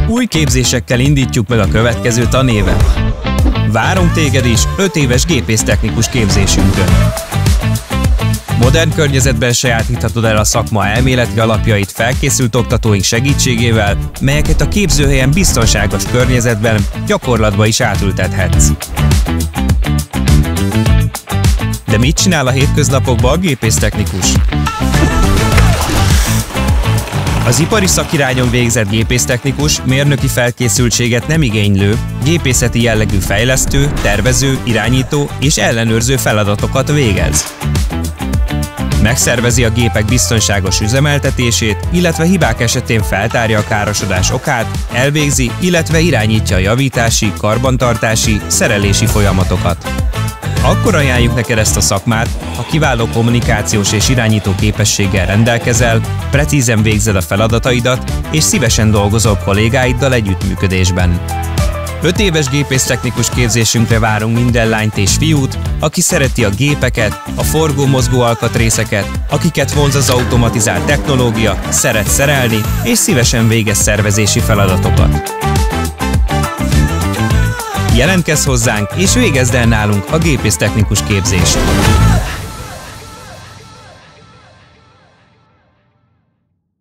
Új képzésekkel indítjuk meg a következő tanévet. Várunk téged is 5 éves gépésztechnikus képzésünkön. Modern környezetben sajátíthatod el a szakma elméleti alapjait felkészült oktatóink segítségével, melyeket a képzőhelyen biztonságos környezetben gyakorlatba is átültethetsz. De mit csinál a hétköznapokban a gépésztechnikus? Az ipari szakirányon végzett gépésztechnikus mérnöki felkészültséget nem igénylő, gépészeti jellegű fejlesztő, tervező, irányító és ellenőrző feladatokat végez. Megszervezi a gépek biztonságos üzemeltetését, illetve hibák esetén feltárja a károsodás okát, elvégzi, illetve irányítja a javítási, karbantartási, szerelési folyamatokat. Akkor ajánljuk neked ezt a szakmát, ha kiváló kommunikációs és irányító képességgel rendelkezel, precízen végzed a feladataidat és szívesen dolgozol kollégáiddal együttműködésben. 5 éves gépésztechnikus képzésünkre várunk minden lányt és fiút, aki szereti a gépeket, a forgó-mozgó alkatrészeket, akiket vonz az automatizált technológia, szeret szerelni és szívesen végez szervezési feladatokat. Jelentkezz hozzánk és végezd el nálunk a gépésztechnikus képzést!